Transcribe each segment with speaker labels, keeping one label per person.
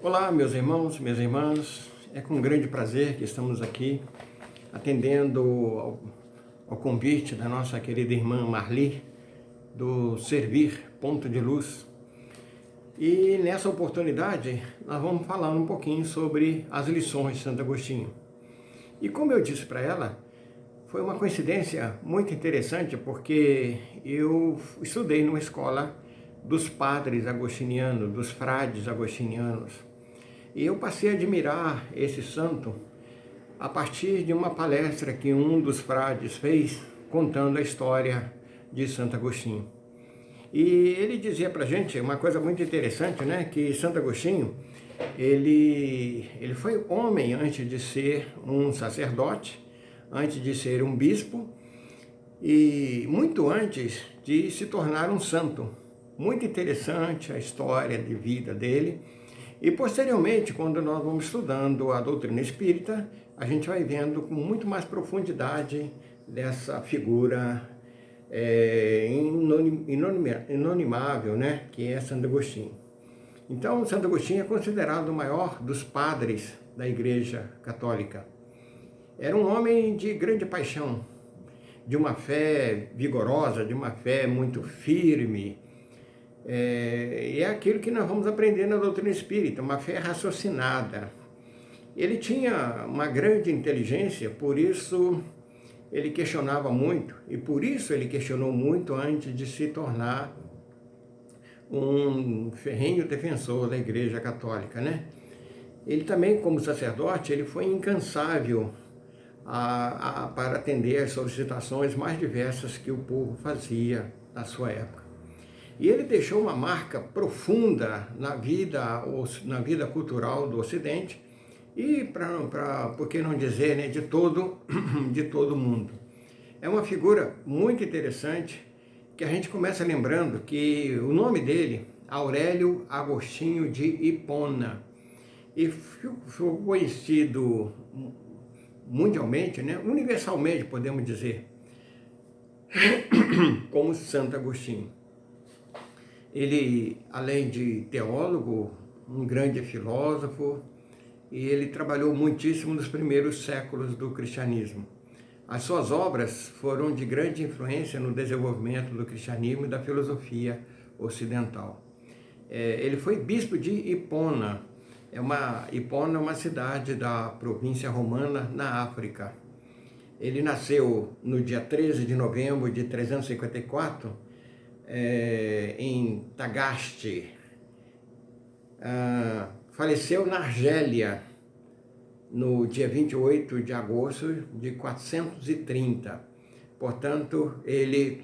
Speaker 1: Olá, meus irmãos, minhas irmãs. É com grande prazer que estamos aqui atendendo ao convite da nossa querida irmã Marli, do Servir Ponto de Luz. E nessa oportunidade nós vamos falar um pouquinho sobre as lições de Santo Agostinho. E como eu disse para ela, foi uma coincidência muito interessante porque eu estudei numa escola dos padres agostinianos, dos frades agostinianos. E eu passei a admirar esse santo a partir de uma palestra que um dos frades fez contando a história de Santo Agostinho. E ele dizia pra gente uma coisa muito interessante, né? Que Santo Agostinho, ele foi homem antes de ser um sacerdote, antes de ser um bispo e muito antes de se tornar um santo. Muito interessante a história de vida dele. E posteriormente, quando nós vamos estudando a doutrina espírita, a gente vai vendo com muito mais profundidade dessa figura inonimável, né, que é Santo Agostinho. Então, Santo Agostinho é considerado o maior dos padres da Igreja Católica. Era um homem de grande paixão, de uma fé vigorosa, de uma fé muito firme. E é aquilo que nós vamos aprender na doutrina espírita, uma fé raciocinada. Ele tinha uma grande inteligência, por isso ele questionava muito, e por isso ele questionou muito antes de se tornar um ferrenho defensor da Igreja Católica, né? Ele também, como sacerdote, ele foi incansável para atender às solicitações mais diversas que o povo fazia na sua época. E ele deixou uma marca profunda na vida cultural do Ocidente e, por que não dizer, né, de todo o mundo. É uma figura muito interessante que a gente começa lembrando que o nome dele, Aurélio Agostinho de Hipona, e foi conhecido mundialmente, né, universalmente, podemos dizer, como Santo Agostinho. Ele, além de teólogo, um grande filósofo, e ele trabalhou muitíssimo nos primeiros séculos do cristianismo. As suas obras foram de grande influência no desenvolvimento do cristianismo e da filosofia ocidental. Ele foi bispo de Hipona. Hipona é uma cidade da província romana na África. Ele nasceu no dia 13 de novembro de 354, em Tagaste. Faleceu na Argélia no dia 28 de agosto de 430. Portanto, ele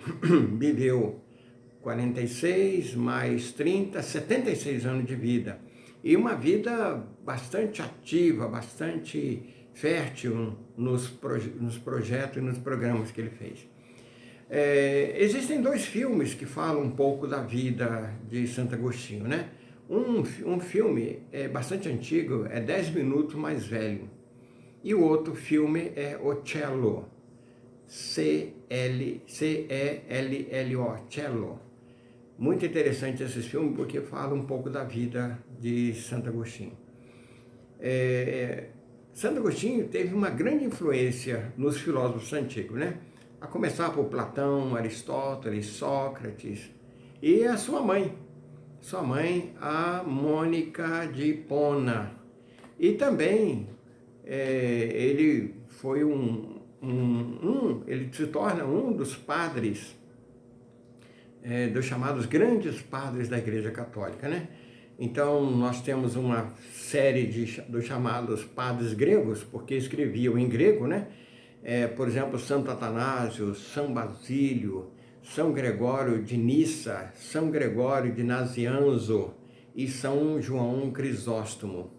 Speaker 1: viveu 46 mais 30, 76 anos de vida. E uma vida bastante ativa, bastante fértil nos projetos e nos programas que ele fez. Existem dois filmes que falam um pouco da vida de Santo Agostinho, né? Um filme é bastante antigo, é 10 minutos mais velho. E o outro filme é O Cello, C-E-L-L-O, Cello. Muito interessante esse filme porque fala um pouco da vida de Santo Agostinho. Santo Agostinho teve uma grande influência nos filósofos antigos, né? A começar por Platão, Aristóteles, Sócrates e a sua mãe, a Mônica de Hipona. E também ele foi ele se torna um dos padres, dos chamados grandes padres da Igreja Católica, né? Então nós temos uma série dos chamados padres gregos, porque escreviam em grego, né? Por exemplo, Santo Atanásio, São Basílio, São Gregório de Nissa, São Gregório de Nazianzo e São João Crisóstomo.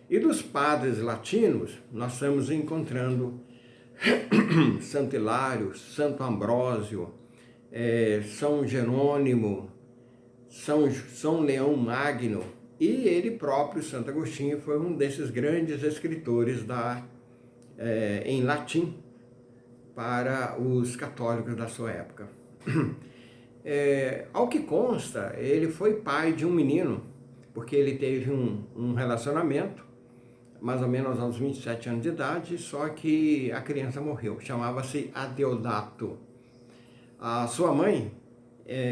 Speaker 1: E dos padres latinos, nós estamos encontrando Santo Hilário, Santo Ambrósio, São Jerônimo, São Leão Magno, e ele próprio, Santo Agostinho, foi um desses grandes escritores em latim para os católicos da sua época. Ao que consta, ele foi pai de um menino porque ele teve um relacionamento, mais ou menos aos 27 anos de idade, só que a criança morreu, chamava-se Adeodato. A sua mãe,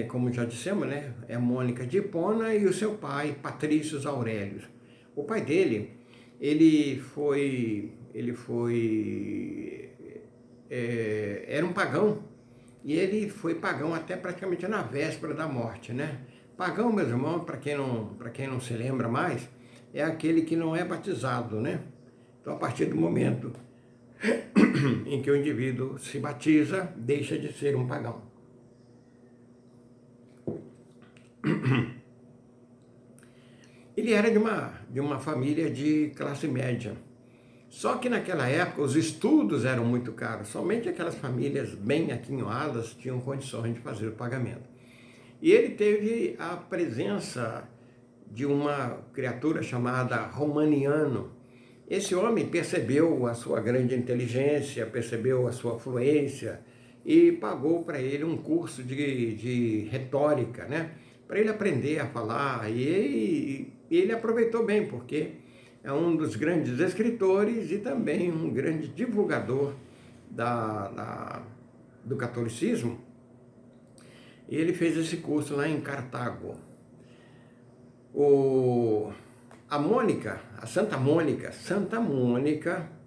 Speaker 1: como já dissemos, né, é Mônica de Hipona, e o seu pai, Patrícios Aurelius. O pai dele, era um pagão, e ele foi pagão até praticamente na véspera da morte, né? Pagão, meus irmãos, para quem não se lembra mais, é aquele que não é batizado, né? Então, a partir do momento em que o indivíduo se batiza, deixa de ser um pagão. Ele era de uma família de classe média. Só que naquela época os estudos eram muito caros, somente aquelas famílias bem aquinhoadas tinham condições de fazer o pagamento. E ele teve a presença de uma criatura chamada Romaniano. Esse homem percebeu a sua grande inteligência, percebeu a sua fluência e pagou para ele um curso de retórica, né? Para ele aprender a falar, e ele aproveitou bem, porque é um dos grandes escritores e também um grande divulgador do catolicismo. E ele fez esse curso lá em Cartago. A Mônica, a Santa Mônica,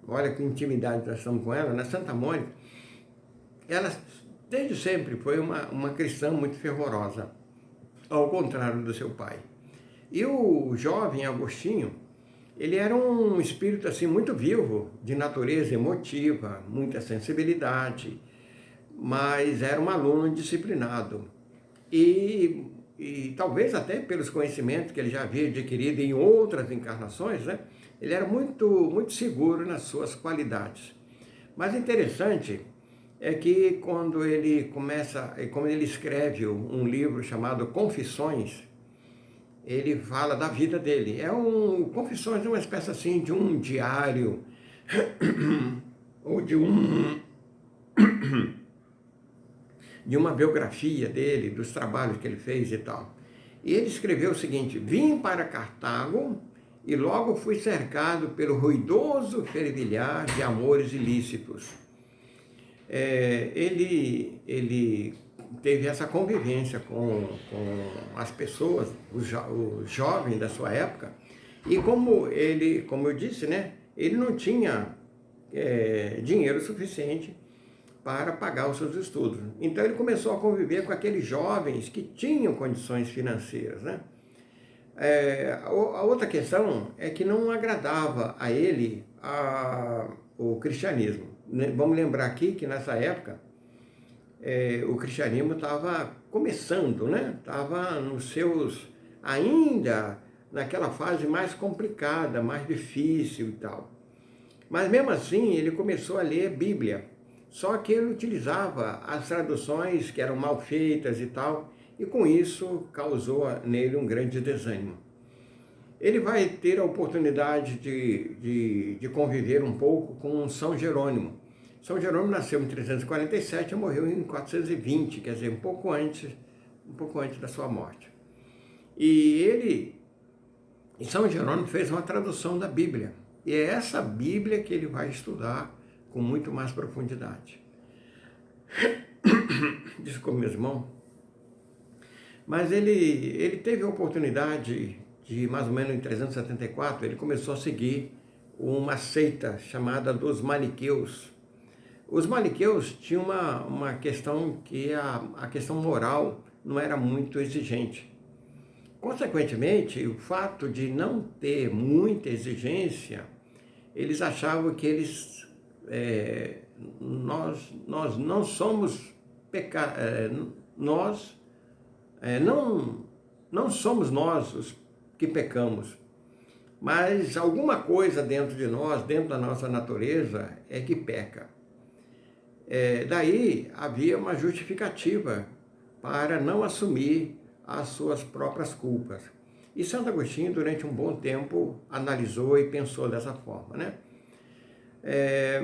Speaker 1: olha que intimidade nós estamos com ela, né? Santa Mônica, ela desde sempre foi uma cristã muito fervorosa, ao contrário do seu pai. E o jovem Agostinho, ele era um espírito assim muito vivo, de natureza emotiva, muita sensibilidade, mas era um aluno disciplinado. E talvez até pelos conhecimentos que ele já havia adquirido em outras encarnações, né? Ele era muito seguro nas suas qualidades. Mas interessante é que quando ele escreve um livro chamado Confissões, ele fala da vida dele. Confissões é uma espécie assim de um diário, ou de uma biografia dele, dos trabalhos que ele fez e tal. E ele escreveu o seguinte: vim para Cartago e logo fui cercado pelo ruidoso fervilhar de amores ilícitos. Ele teve essa convivência com as pessoas, os jovens da sua época, e como eu disse, né, ele não tinha dinheiro suficiente para pagar os seus estudos. Então ele começou a conviver com aqueles jovens que tinham condições financeiras, né? A outra questão é que não agradava a ele o cristianismo. Vamos lembrar aqui que nessa época o cristianismo estava começando, né? Estava ainda naquela fase mais complicada, mais difícil e tal. Mas mesmo assim ele começou a ler Bíblia. Só que ele utilizava as traduções que eram mal feitas e tal, e com isso causou nele um grande desânimo. Ele vai ter a oportunidade de conviver um pouco com São Jerônimo. São Jerônimo nasceu em 347 e morreu em 420, quer dizer, um pouco antes da sua morte. E São Jerônimo fez uma tradução da Bíblia, e é essa Bíblia que ele vai estudar com muito mais profundidade. Desculpa, meu irmão. Mas ele teve a oportunidade de, mais ou menos em 374, ele começou a seguir uma seita chamada dos Maniqueus. Os Maniqueus tinham uma questão que a questão moral não era muito exigente. Consequentemente, o fato de não ter muita exigência, eles achavam que nós não somos não somos nós os que pecamos, mas alguma coisa dentro de nós, dentro da nossa natureza, é que peca. Daí havia uma justificativa para não assumir as suas próprias culpas. E Santo Agostinho, durante um bom tempo, analisou e pensou dessa forma, né?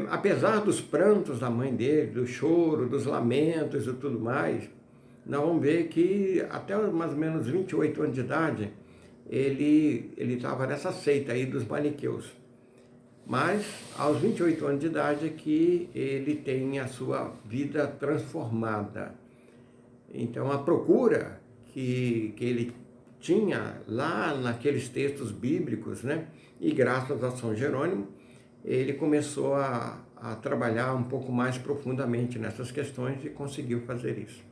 Speaker 1: Apesar dos prantos da mãe dele, do choro, dos lamentos e tudo mais, nós vamos ver que até mais ou menos 28 anos de idade, ele estava nessa seita aí dos maniqueus. Mas aos 28 anos de idade é que ele tem a sua vida transformada. Então a procura que ele tinha lá naqueles textos bíblicos, né? E graças a São Jerônimo, ele começou a trabalhar um pouco mais profundamente nessas questões e conseguiu fazer isso.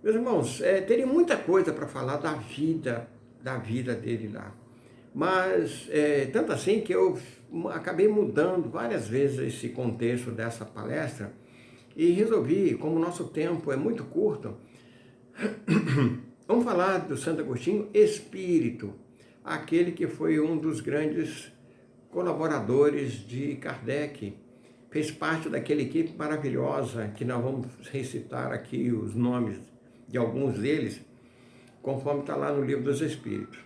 Speaker 1: Meus irmãos, teria muita coisa para falar da vida dele lá. Mas, tanto assim que eu acabei mudando várias vezes esse contexto dessa palestra e resolvi, como o nosso tempo é muito curto, vamos falar do Santo Agostinho Espírito, aquele que foi um dos grandes colaboradores de Kardec, fez parte daquela equipe maravilhosa, que nós vamos recitar aqui os nomes de alguns deles, conforme está lá no Livro dos Espíritos.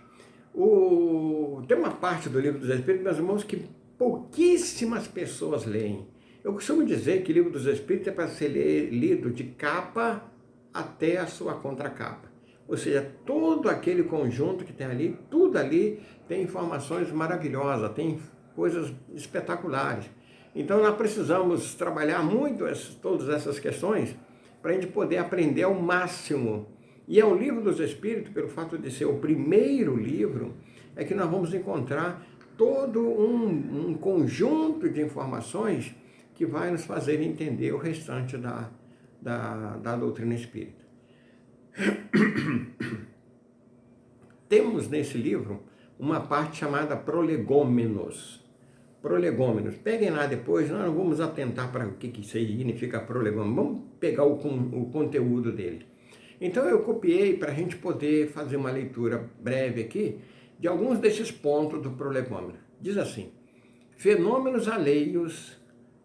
Speaker 1: Tem uma parte do Livro dos Espíritos, meus irmãos, que pouquíssimas pessoas leem. Eu costumo dizer que o Livro dos Espíritos é para ser lido de capa até a sua contracapa. Ou seja, todo aquele conjunto que tem ali, tudo ali tem informações maravilhosas, tem coisas espetaculares. Então nós precisamos trabalhar muito todas essas questões para a gente poder aprender ao máximo. E é o Livro dos Espíritos, pelo fato de ser o primeiro livro, é que nós vamos encontrar todo um conjunto de informações que vai nos fazer entender o restante da doutrina espírita. Temos nesse livro uma parte chamada Prolegômenos. Prolegômenos. Peguem lá depois, nós não vamos atentar para o que significa prolegômenos. Vamos pegar o conteúdo dele. Então eu copiei para a gente poder fazer uma leitura breve aqui de alguns desses pontos do prolegômeno. Diz assim: fenômenos alheios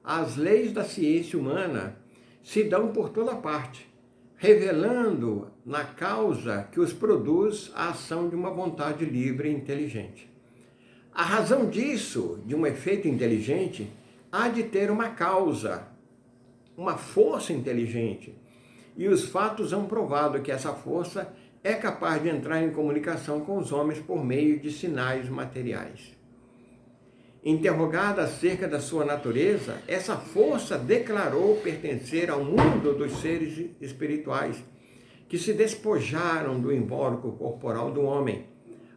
Speaker 1: às leis da ciência humana se dão por toda parte, revelando na causa que os produz a ação de uma vontade livre e inteligente. A razão disso, de um efeito inteligente, há de ter uma causa, uma força inteligente, e os fatos hão provado que essa força é capaz de entrar em comunicação com os homens por meio de sinais materiais. Interrogada acerca da sua natureza, essa força declarou pertencer ao mundo dos seres espirituais, que se despojaram do invólucro corporal do homem.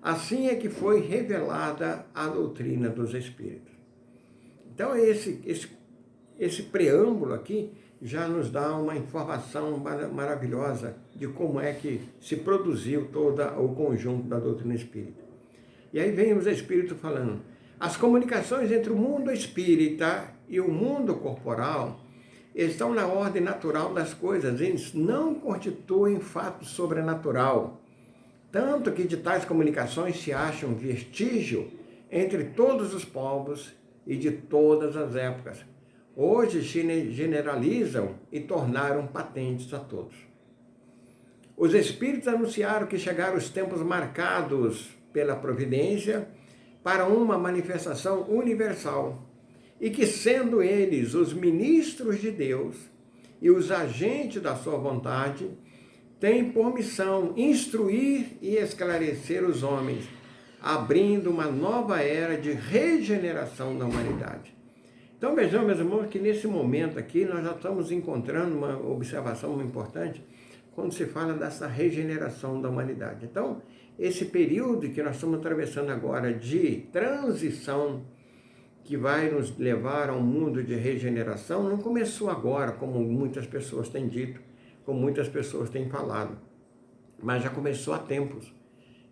Speaker 1: Assim é que foi revelada a doutrina dos espíritos. Então esse preâmbulo aqui já nos dá uma informação maravilhosa de como é que se produziu todo o conjunto da doutrina espírita. E aí vem os espíritos falando: as comunicações entre o mundo espírita e o mundo corporal estão na ordem natural das coisas, eles não constituem fato sobrenatural, tanto que de tais comunicações se acha um vestígio entre todos os povos e de todas as épocas. Hoje generalizam e tornaram patentes a todos. Os espíritos anunciaram que chegaram os tempos marcados pela providência para uma manifestação universal e que, sendo eles os ministros de Deus e os agentes da sua vontade, têm por missão instruir e esclarecer os homens, abrindo uma nova era de regeneração da humanidade. Então vejam, meus irmãos, que nesse momento aqui nós já estamos encontrando uma observação muito importante quando se fala dessa regeneração da humanidade. Então, esse período que nós estamos atravessando agora de transição, que vai nos levar a um mundo de regeneração, não começou agora, como muitas pessoas têm dito, como muitas pessoas têm falado, mas já começou há tempos.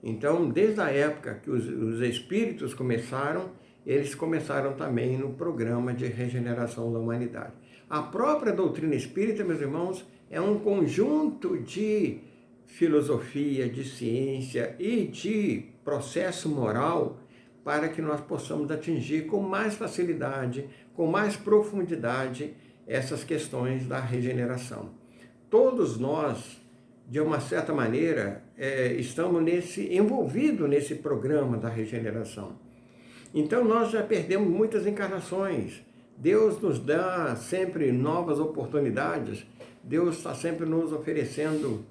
Speaker 1: Então, desde a época que os espíritos começaram, eles começaram também no programa de regeneração da humanidade. A própria doutrina espírita, meus irmãos, é um conjunto de filosofia, de ciência e de processo moral para que nós possamos atingir com mais facilidade, com mais profundidade, essas questões da regeneração. Todos nós, de uma certa maneira, estamos envolvidos nesse programa da regeneração. Então nós já perdemos muitas encarnações. Deus nos dá sempre novas oportunidades. Deus está sempre nos oferecendo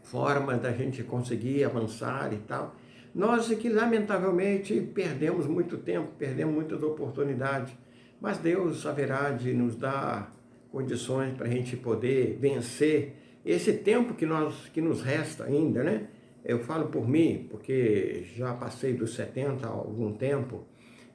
Speaker 1: formas da gente conseguir avançar e tal. Nós é que, lamentavelmente, perdemos muito tempo, perdemos muitas oportunidades, mas Deus haverá de nos dar condições para a gente poder vencer esse tempo que nos resta ainda, né? Eu falo por mim, porque já passei dos 70 há algum tempo,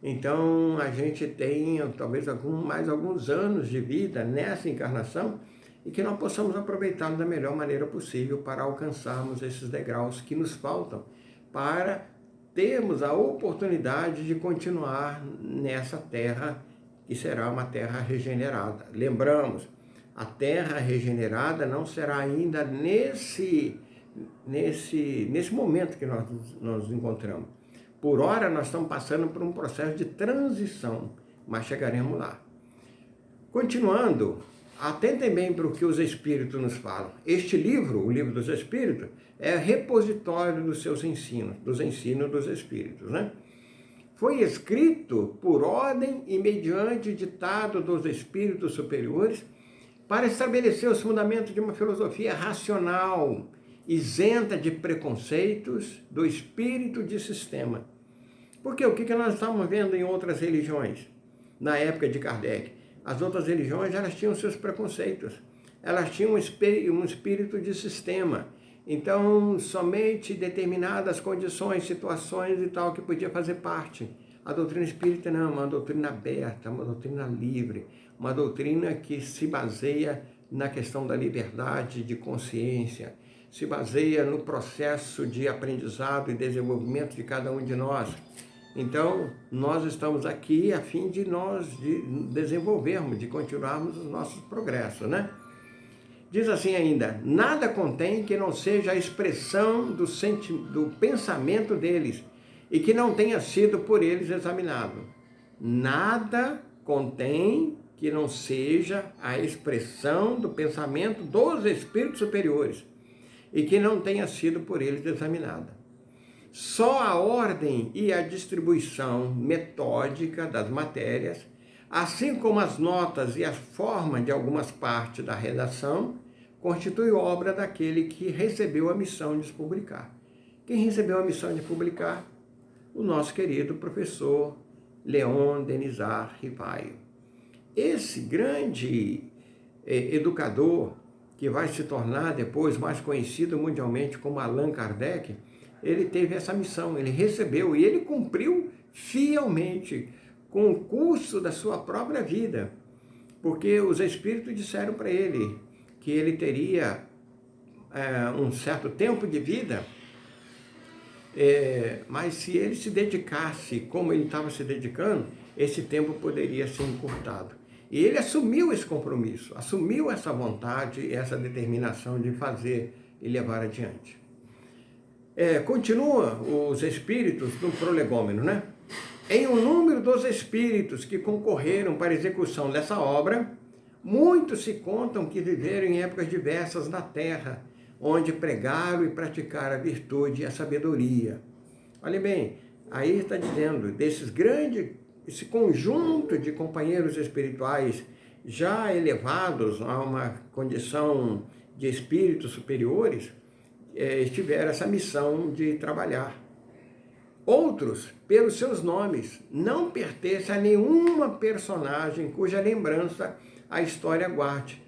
Speaker 1: então a gente tem talvez mais alguns anos de vida nessa encarnação e que nós possamos aproveitá-lo da melhor maneira possível para alcançarmos esses degraus que nos faltam, para termos a oportunidade de continuar nessa terra que será uma terra regenerada. Lembramos, a terra regenerada não será ainda nesse momento que nós nos encontramos. Por hora, nós estamos passando por um processo de transição, mas chegaremos lá. Continuando, atentem bem para o que os Espíritos nos falam. Este livro, o Livro dos Espíritos, é repositório dos seus ensinos, dos ensinos dos Espíritos, né? Foi escrito por ordem e mediante ditado dos Espíritos superiores para estabelecer os fundamentos de uma filosofia racional, isenta de preconceitos do espírito de sistema. Porque o que nós estamos vendo em outras religiões, na época de Kardec? As outras religiões, elas tinham seus preconceitos, elas tinham um espírito de sistema. Então, somente determinadas condições, situações e tal que podia fazer parte. A doutrina espírita não, uma doutrina aberta, uma doutrina livre, uma doutrina que se baseia na questão da liberdade de consciência, se baseia no processo de aprendizado e desenvolvimento de cada um de nós. Então, nós estamos aqui a fim de desenvolvermos, de continuarmos os nossos progressos, né? Diz assim ainda, nada contém que não seja a expressão do pensamento deles e que não tenha sido por eles examinado. Nada contém que não seja a expressão do pensamento dos espíritos superiores e que não tenha sido por eles examinada. Só a ordem e a distribuição metódica das matérias, assim como as notas e a forma de algumas partes da redação, constitui obra daquele que recebeu a missão de os publicar. Quem recebeu a missão de publicar? O nosso querido professor Leon Denisard Rivaio. Esse grande educador, que vai se tornar depois mais conhecido mundialmente como Allan Kardec, ele teve essa missão, ele recebeu e ele cumpriu fielmente com o curso da sua própria vida, porque os espíritos disseram para ele que ele teria um certo tempo de vida, mas se ele se dedicasse como ele estava se dedicando, esse tempo poderia ser encurtado. E ele assumiu esse compromisso, assumiu essa vontade, essa determinação de fazer e levar adiante. Continua os espíritos no prolegômeno, né? Em um número dos espíritos que concorreram para a execução dessa obra, muitos se contam que viveram em épocas diversas na Terra, onde pregaram e praticaram a virtude e a sabedoria. Olha bem, aí está dizendo, esse conjunto de companheiros espirituais já elevados a uma condição de espíritos superiores, tiveram essa missão de trabalhar. Outros, pelos seus nomes, não pertencem a nenhuma personagem cuja lembrança a história guarde,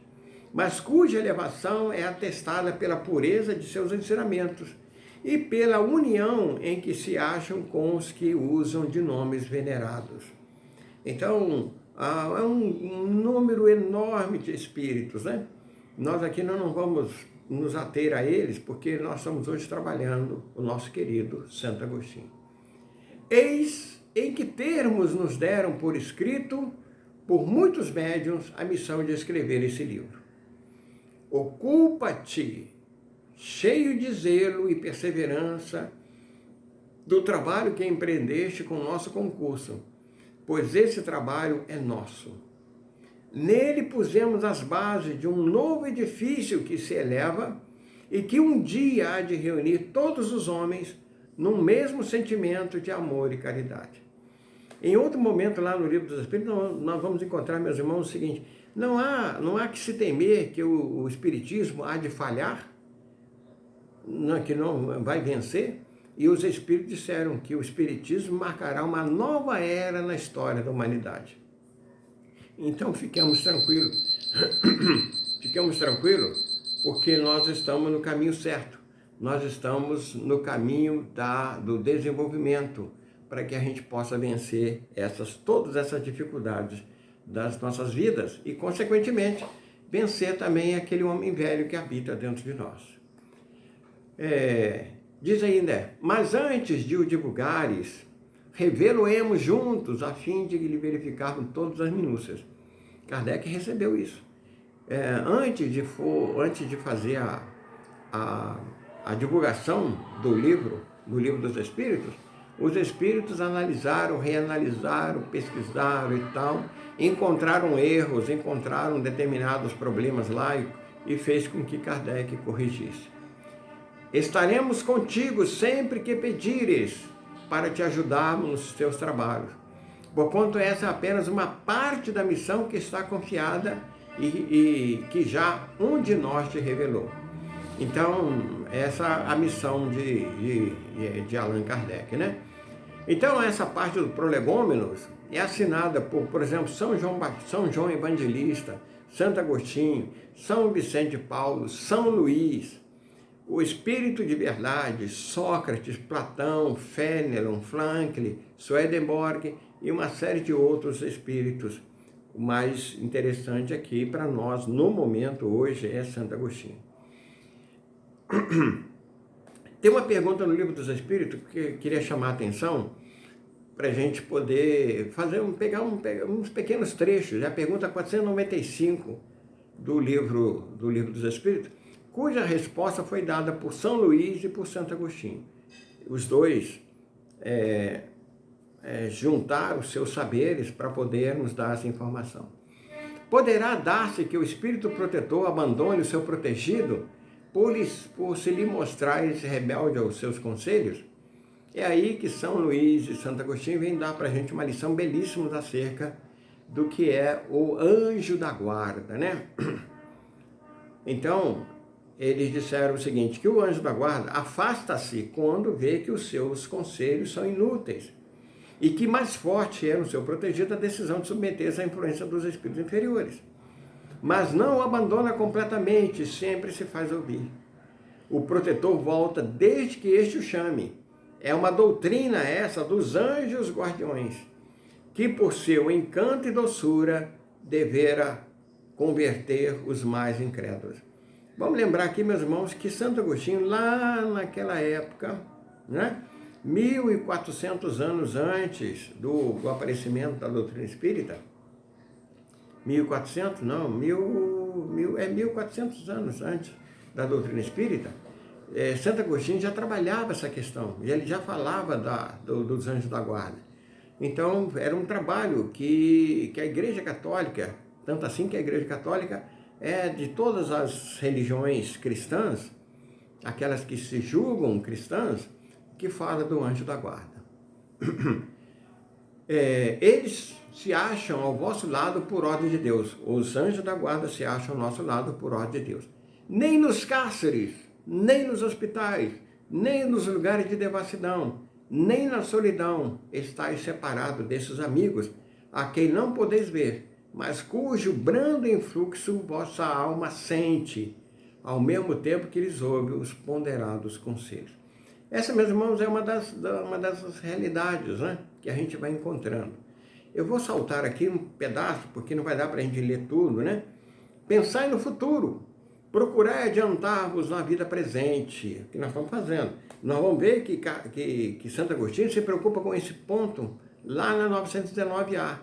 Speaker 1: mas cuja elevação é atestada pela pureza de seus ensinamentos e pela união em que se acham com os que usam de nomes venerados. Então, há um número enorme de espíritos, né? Nós aqui não vamos nos ater a eles, porque nós estamos hoje trabalhando o nosso querido Santo Agostinho. Eis em que termos nos deram por escrito, por muitos médiuns, a missão de escrever esse livro. Ocupa-te, cheio de zelo e perseverança, do trabalho que empreendeste com o nosso concurso, pois esse trabalho é nosso. Nele pusemos as bases de um novo edifício que se eleva e que um dia há de reunir todos os homens num mesmo sentimento de amor e caridade. Em outro momento, lá no Livro dos Espíritos, nós vamos encontrar, meus irmãos, o seguinte: não há que se temer que o Espiritismo há de falhar, que não vai vencer. e os espíritos disseram que o espiritismo marcará uma nova era na história da humanidade. Então ficamos tranquilos, ficamos tranquilos, porque nós estamos no caminho certo, nós estamos no caminho do desenvolvimento, para que a gente possa vencer todas essas dificuldades das nossas vidas e, consequentemente, vencer também aquele homem velho que habita dentro de nós. Diz ainda, mas antes de o divulgares, revelo-emos juntos a fim de lhe verificarmos todas as minúcias. Kardec recebeu isso. Antes de fazer a divulgação do livro dos Espíritos, os Espíritos analisaram, reanalisaram, pesquisaram e tal, encontraram erros, encontraram determinados problemas lá e fez com que Kardec corrigisse. Estaremos contigo sempre que pedires, para te ajudarmos nos teus trabalhos. Porquanto essa é apenas uma parte da missão que está confiada e que já um de nós te revelou. Então, essa é a missão de Allan Kardec, né? Então, essa parte do Prolegômenos é assinada por exemplo, São João Evangelista, Santo Agostinho, São Vicente de Paulo, São Luís, o Espírito de Verdade, Sócrates, Platão, Fénelon, Franklin, Swedenborg e uma série de outros espíritos. O mais interessante aqui para nós, no momento, hoje, é Santo Agostinho. Tem uma pergunta no Livro dos Espíritos que eu queria chamar a atenção para a gente poder pegar uns pequenos trechos. É a pergunta 495 do livro dos Espíritos, cuja resposta foi dada por São Luís e por Santo Agostinho. Os dois juntaram os seus saberes para poder nos dar essa informação. Poderá dar-se que o Espírito Protetor abandone o seu protegido por se lhe mostrar esse rebelde aos seus conselhos? É aí que São Luís e Santo Agostinho vêm dar para a gente uma lição belíssima acerca do que é o anjo da guarda, né? Então, eles disseram o seguinte, que o anjo da guarda afasta-se quando vê que os seus conselhos são inúteis e que mais forte é no seu protegido a decisão de submeter-se à influência dos espíritos inferiores. Mas não o abandona completamente, sempre se faz ouvir. O protetor volta desde que este o chame. É uma doutrina essa dos anjos guardiões, que por seu encanto e doçura devera converter os mais incrédulos. Vamos lembrar aqui, meus irmãos, que Santo Agostinho, lá naquela época, né, 1400 anos antes do aparecimento da doutrina espírita, 1400? Não, 1400 anos antes da doutrina espírita, Santo Agostinho já trabalhava essa questão, e ele já falava dos anjos da guarda. Então, era um trabalho que a Igreja Católica, tanto assim que a Igreja Católica de todas as religiões cristãs, aquelas que se julgam cristãs, que fala do anjo da guarda. Eles se acham ao vosso lado por ordem de Deus. Os anjos da guarda se acham ao nosso lado por ordem de Deus. Nem nos cárceres, nem nos hospitais, nem nos lugares de devassidão, nem na solidão estáis separados desses amigos, a quem não podeis ver, mas cujo brando influxo vossa alma sente, ao mesmo tempo que lhes ouve os ponderados conselhos. Essa, meus irmãos, é uma das realidades, né, que a gente vai encontrando. Eu vou saltar aqui um pedaço, porque não vai dar para a gente ler tudo, né? Pensai no futuro, procurai adiantar-vos na vida presente, que nós estamos fazendo. Nós vamos ver que Santo Agostinho se preocupa com esse ponto lá na 919A.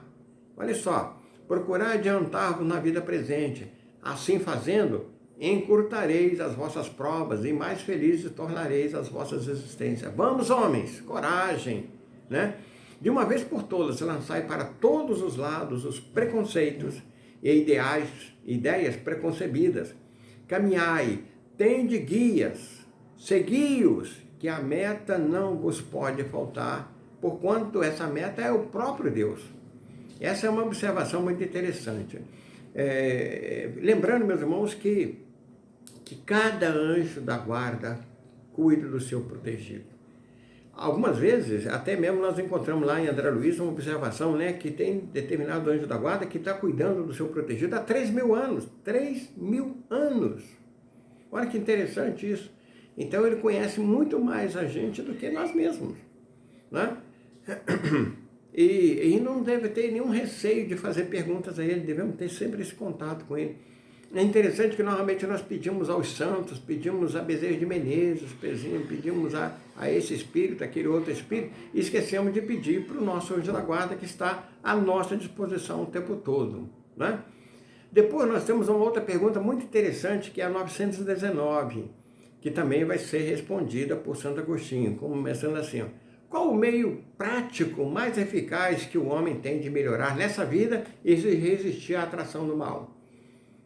Speaker 1: Olha só, procurai adiantar-vos na vida presente, assim fazendo, encurtareis as vossas provas e mais felizes tornareis as vossas existências. Vamos, homens, coragem, né? De uma vez por todas, lançai para todos os lados os preconceitos e ideias preconcebidas. Caminhai, tende guias, segui-os, que a meta não vos pode faltar, porquanto essa meta é o próprio Deus. Essa é uma observação muito interessante. Lembrando, meus irmãos, que cada anjo da guarda cuida do seu protegido. Algumas vezes, até mesmo nós encontramos lá em André Luiz uma observação, né, que tem determinado anjo da guarda que está cuidando do seu protegido há 3.000 anos. 3.000 anos! Olha que interessante isso. Então ele conhece muito mais a gente do que nós mesmos, né? E não deve ter nenhum receio de fazer perguntas a ele, devemos ter sempre esse contato com ele. É interessante que normalmente nós pedimos aos santos, pedimos a Bezerra de Menezes, pedimos a esse espírito, aquele outro espírito, e esquecemos de pedir para o nosso anjo da guarda que está à nossa disposição o tempo todo, né? Depois nós temos uma outra pergunta muito interessante, que é a 919, que também vai ser respondida por Santo Agostinho, começando assim, ó: qual o meio prático mais eficaz que o homem tem de melhorar nessa vida e resistir à atração do mal?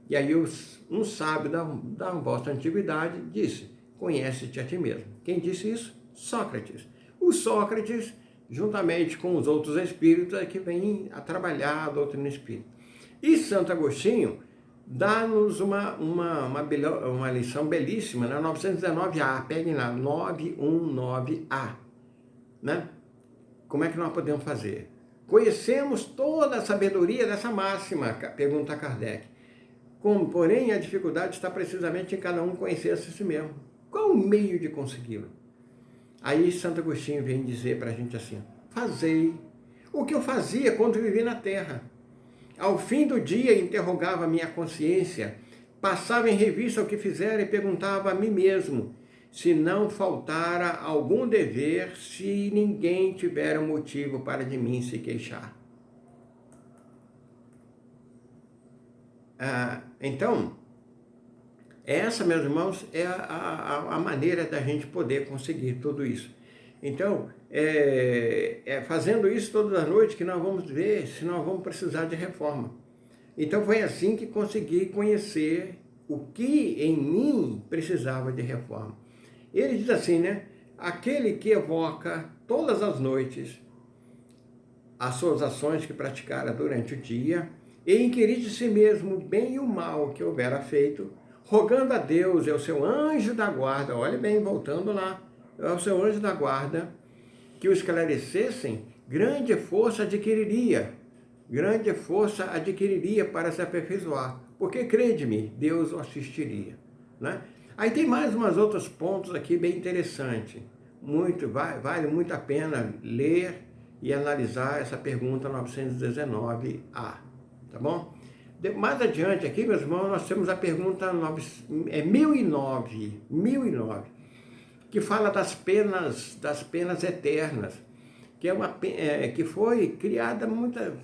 Speaker 1: E aí um sábio da vossa antiguidade disse: conhece-te a ti mesmo. Quem disse isso? Sócrates. O Sócrates, juntamente com os outros espíritos, é que vem a trabalhar a doutrina espírita. E Santo Agostinho dá-nos uma lição belíssima, na 919A, peguem lá, 919A, né? Como é que nós podemos fazer? Conhecemos toda a sabedoria dessa máxima, pergunta Kardec. Porém, a dificuldade está precisamente em cada um conhecer-se a si mesmo. Qual o meio de consegui-lo? Aí Santo Agostinho vem dizer para a gente assim: fazei o que eu fazia quando vivi na terra. Ao fim do dia interrogava a minha consciência, passava em revista o que fizera e perguntava a mim mesmo se não faltara algum dever, se ninguém tivera motivo para de mim se queixar. Então, essa, meus irmãos, é a maneira da gente poder conseguir tudo isso. Então, fazendo isso todas as noites que nós vamos ver se nós vamos precisar de reforma. Então, foi assim que consegui conhecer o que em mim precisava de reforma. Ele diz assim, né? Aquele que evoca todas as noites as suas ações que praticara durante o dia e inquirir de si mesmo o bem e o mal que houvera feito, rogando a Deus e ao seu anjo da guarda, olha bem, voltando lá, ao seu anjo da guarda, que o esclarecessem, grande força adquiriria para se aperfeiçoar, porque, crede-me, Deus o assistiria, né? Aí tem mais umas outros pontos aqui bem interessantes, vale muito a pena ler e analisar essa pergunta 919A, tá bom? Mais adiante aqui, meus irmãos, nós temos a pergunta 1009, que fala das penas eternas, que foi criada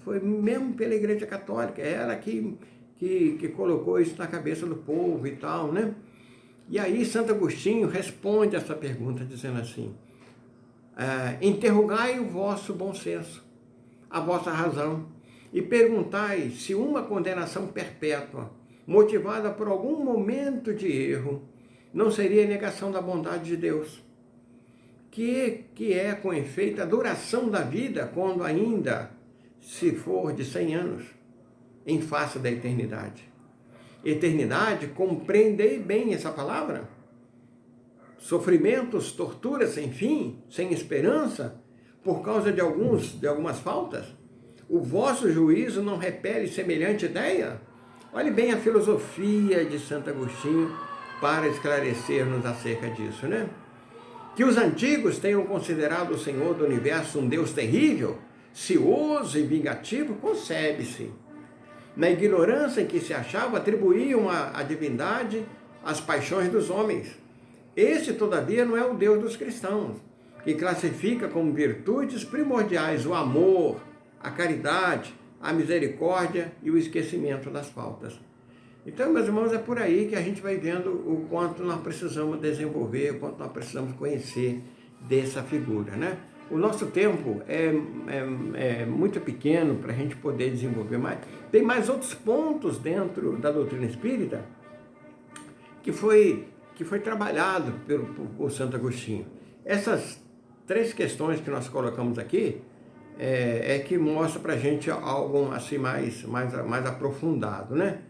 Speaker 1: foi mesmo pela Igreja Católica, ela que colocou isso na cabeça do povo e tal, né? E aí Santo Agostinho responde essa pergunta dizendo assim: interrogai o vosso bom senso, a vossa razão, e perguntai se uma condenação perpétua, motivada por algum momento de erro, não seria negação da bondade de Deus, que é, com efeito, a duração da vida, quando ainda se for de 100 anos, em face da eternidade. Eternidade, compreendei bem essa palavra? Sofrimentos, torturas sem fim, sem esperança, por causa de algumas faltas? O vosso juízo não repele semelhante ideia? Olhe bem a filosofia de Santo Agostinho para esclarecer-nos acerca disso, né? Que os antigos tenham considerado o Senhor do Universo um Deus terrível, cioso e vingativo, concebe-se. Na ignorância em que se achava, atribuíam à divindade as paixões dos homens. Esse, todavia, não é o Deus dos cristãos, que classifica como virtudes primordiais o amor, a caridade, a misericórdia e o esquecimento das faltas. Então, meus irmãos, é por aí que a gente vai vendo o quanto nós precisamos desenvolver, o quanto nós precisamos conhecer dessa figura, né? O nosso tempo é muito pequeno para a gente poder desenvolver mais. Tem mais outros pontos dentro da doutrina espírita que foi trabalhado por Santo Agostinho. Essas 3 questões que nós colocamos aqui que mostra para a gente algo assim mais aprofundado, né?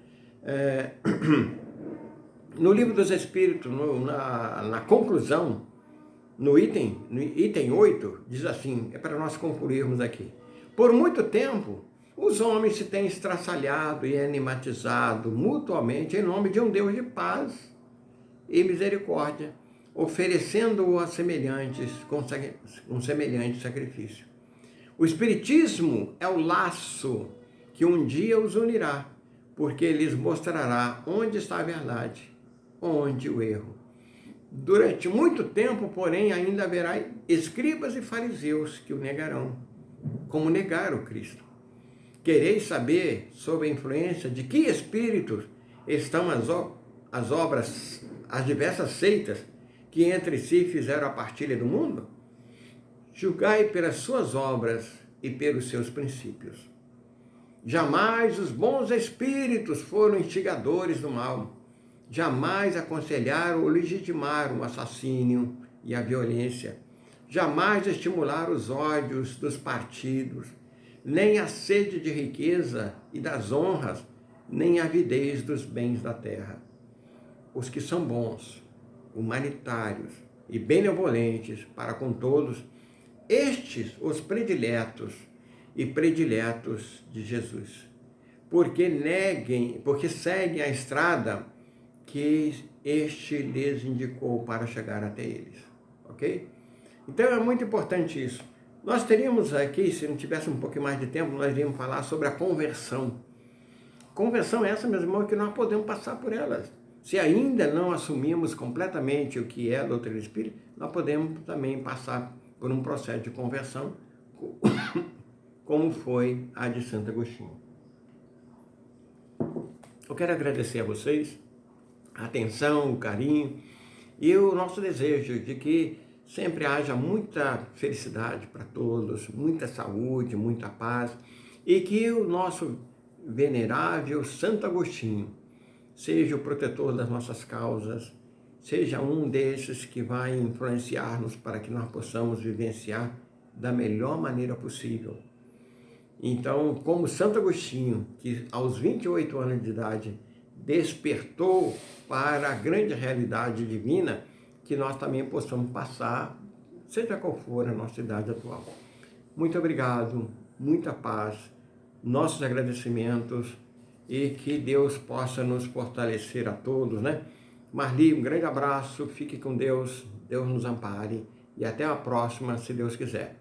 Speaker 1: No Livro dos Espíritos, na conclusão, no item 8, diz assim, é para nós concluirmos aqui. Por muito tempo, os homens se têm estraçalhado e animatizado mutuamente em nome de um Deus de paz e misericórdia, oferecendo-o a semelhantes, com semelhante sacrifício. O Espiritismo é o laço que um dia os unirá, porque lhes mostrará onde está a verdade, onde o erro. Durante muito tempo, porém, ainda haverá escribas e fariseus que o negarão, como negaram Cristo. Quereis saber sobre a influência de que espíritos estão as obras, as diversas seitas que entre si fizeram a partilha do mundo? Julgai pelas suas obras e pelos seus princípios. Jamais os bons espíritos foram instigadores do mal. Jamais aconselharam ou legitimaram o assassínio e a violência. Jamais estimularam os ódios dos partidos, nem a sede de riqueza e das honras, nem a avidez dos bens da terra. Os que são bons, humanitários e benevolentes para com todos, estes os prediletos e prediletos de Jesus, porque seguem a estrada que este lhes indicou para chegar até eles, ok? Então é muito importante isso. Nós teríamos aqui, se não tivesse um pouquinho mais de tempo, nós iríamos falar sobre a conversão. Conversão é essa, meus irmãos, que nós podemos passar por elas. Se ainda não assumimos completamente o que é a doutrina espírita, nós podemos também passar por um processo de conversão, como foi a de Santo Agostinho. Eu quero agradecer a vocês a atenção, o carinho e o nosso desejo de que sempre haja muita felicidade para todos, muita saúde, muita paz, e que o nosso venerável Santo Agostinho seja o protetor das nossas causas, seja um desses que vai influenciar-nos para que nós possamos vivenciar da melhor maneira possível. Então, como Santo Agostinho, que aos 28 anos de idade despertou para a grande realidade divina, que nós também possamos passar, seja qual for a nossa idade atual. Muito obrigado, muita paz, nossos agradecimentos e que Deus possa nos fortalecer a todos, né? Marli, um grande abraço, fique com Deus, Deus nos ampare e até a próxima, se Deus quiser.